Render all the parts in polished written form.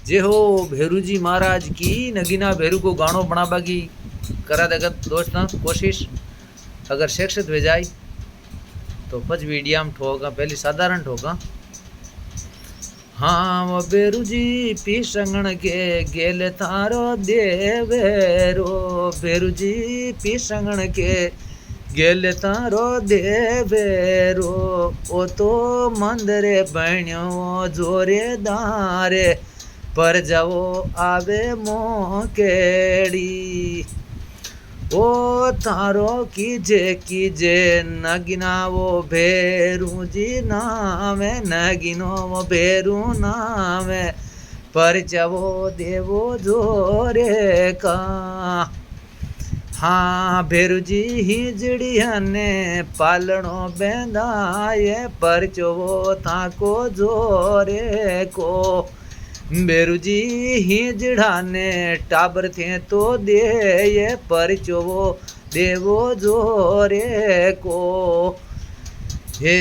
जे हो भेरू जी महाराज की नगीना भेरू को गानो बनाबा की करा दगत दोस्त कोशिश अगर शिक्षित हो जाए तो पच वीडियो में ठोका पहली साधारण ठोका। हाँ वो बेरू जी पी संगण के गेल तारो देवेरो बेरू जी पी संगण के गेल तारो देवेरो ओ तो मंदरे बण्यो जोरेदारे पर जाओ आवे मोकेड़ी ओ तारो कीजे नगिना वो भेरू जी नामे नगिनो वो भेरू नामे पर जाओ देवो जोरे का। हाँ भेरू जी हिजड़िया ने पालनो बेंदाए पर चो ताको जोरे को बेरू जी हिजड़ा ने टाबर थे तो दे ये पर चो देवो जोरे को। हे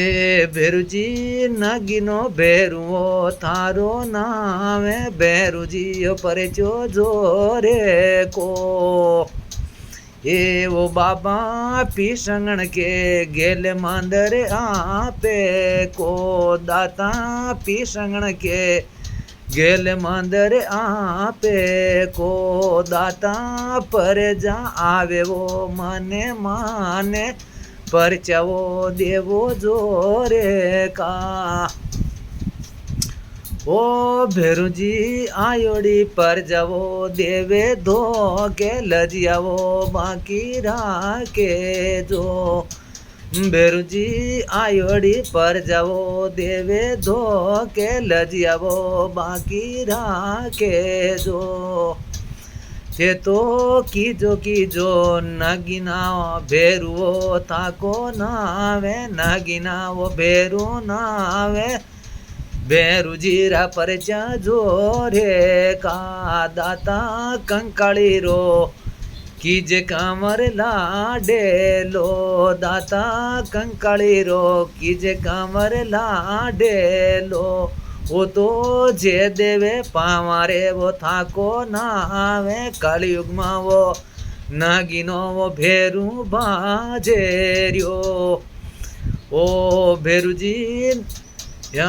बेरू जी नगिनो बेरुओ थारो नामे बेरू जी पर चो जोरे को। ये वो बाबा पी संगण के गेल मंदर आपे को दाता पी संगण के गेल मंदर आपे को दाता पर जा आवे वो मने माने पर चवो देवो जोरे का। ओ भेरू जी आयोड़ी पर जावो देवे दो के लजियावो बाकी राके जो भेरू जी आयोड़ी पर जावो देवे दो के लजियावो बाकी राके जो ते तो कीजो नगिना भेरुओ ताको नावे नगिना वो भेरू नावे भेरू जीरा परचा जोरे का दाता कंकाली रो कीजे कामर लाडे लो दाता कंकाली रो कीजे कामर लाडे लो वो तो जे देवे पामारे वो थाको नावे कलयुग मा वो नागिनो वो भेरू बाजे रियो। ओ भेरू जी या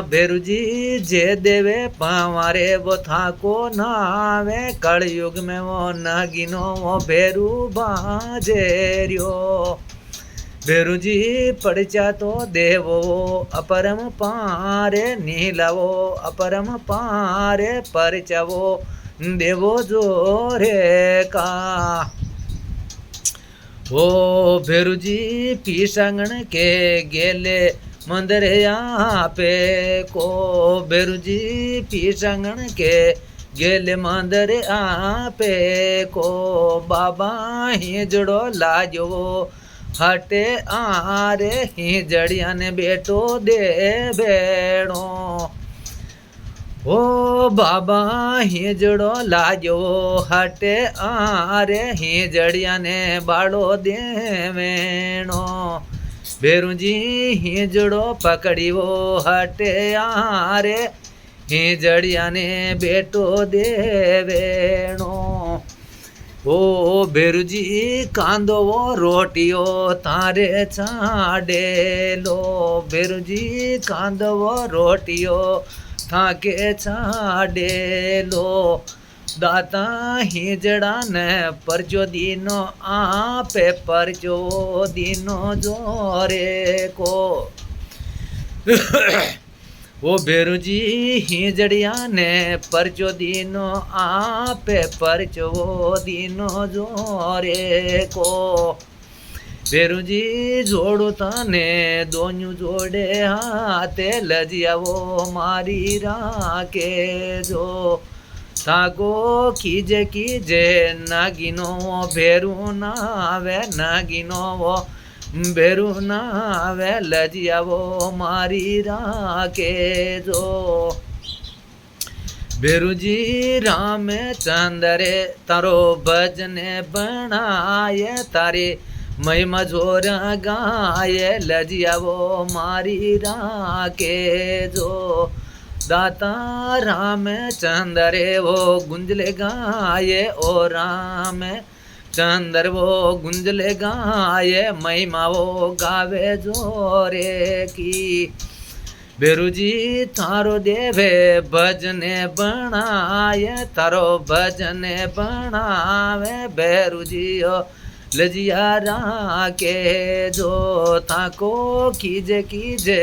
भेरू जी जे देवे पावारे वो थाको नावे कलयुग में वो नागिनो वो भेरू बाजेरियो। भेरू जी पड़चा तो देवो अपरम पारे नीलावो अपरम पारे परचवो देवो जोरे का। ओ भेरू जी पी संगण के गेले मंदिर यहाँ पे को भेरू जी पी संगण के गेल मंदिर यहाँ पे को बाबा हिजड़ो लाजो हटे आरे हिजड़िया ने बेटो दे बेड़ो। ओ बाबा हिजड़ो लाजो हटे आरे हिजड़िया ने बाड़ो दे वेणो। भेरू जी हिजड़ो पकड़ी वो हटे आरे हिजड़िया ने बेटो देवेणो। ओ भेरू जी कांदो वो रोटियो तारे छाड़े लो भेरू जी कांदो वो रोटियो थाके छाड़े लो दाता हिजड़ा ने परचो दीनो आपे परचो दीनो जोरे को। वो भेरू जी हिजड़िया ने परचो दीनो आपे परचो दीनो जोरे को। भेरू जी जोड़ो ताने दोन्यू जोड़े हाथे लजिया वो मारी राके जो ताको कीजे नागिनो भेरू नावे नागिनो वो भेरू नावे लजिया वो मारी राके जो। भेरू जी राम चंदरे तारो भजने बनाए तारे महिमा जोर गाये लजिया वो मारी राके जो दाता राम चंद्र वो गुंजले गाये ओ राम चंद्र वो गुंजले गाये महिमा वो गावे जोरे की बेरुजी थारो देवे भजने बनाए थारो भजने बनावे बेरुजी लजिया राके जो थाको कीजे कीजे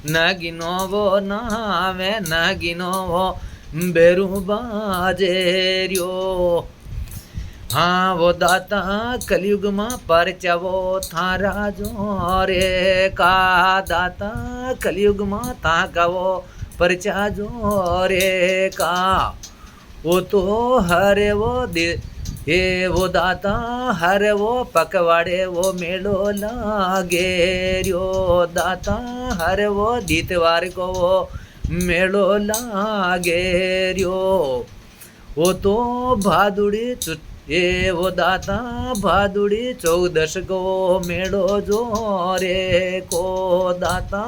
नगिनो वो नावे नगिनो वो बेरु बाजे रियो हाँ वो दाता कलयुग में परचा वो थारा जोरे का दाता कलयुग में ताका वो परचा जोरे का वो तो हरे वो हे वो दाता हर वो पकवाड़े वो मेलो लागे रियो दाता हर वो दीतवार को वो मेलो लागे रियो वो तो भादुड़ी ये वो दाता भादुड़ी 14 को मेड़ो जोरे को दाता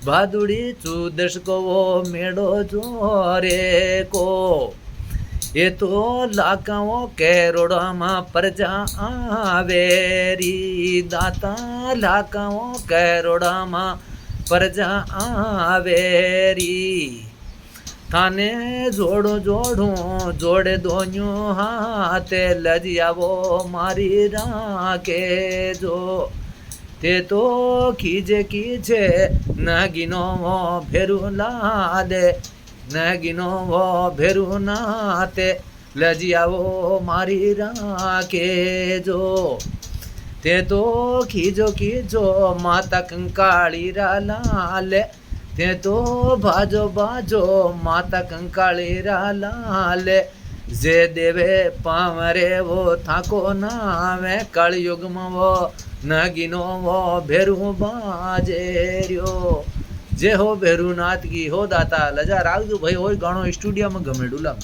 भादुड़ी 14 को वो मेड़ो जोरे को ये तो लाखाओं करोड़ों में प्रजा आवेरी दाता लाखाओं करोड़ों में प्रजा आवेरी थाने जोड़ो जोड़ू जोड़े दोन्यू हाथे लजिया वो मारी राके जो ते तो कीजे कीजे नगिनो वो भेरू ला दे नगिनो वो भेरू नाते लजिया वो मारी राके जो ते तो खीजो खीजो माता कंकाली रा लाले ते तो बाजो बाजो माता कंकाली रा लाल जे देवे पावरे वो थाको नावे कलयुग में वो नगिनो वो भेरू बाजे रियो जे हो भेरूनाथ की हो दाता लजा राखजो भाई हो गाणो स्टूडियो में गमेडुला।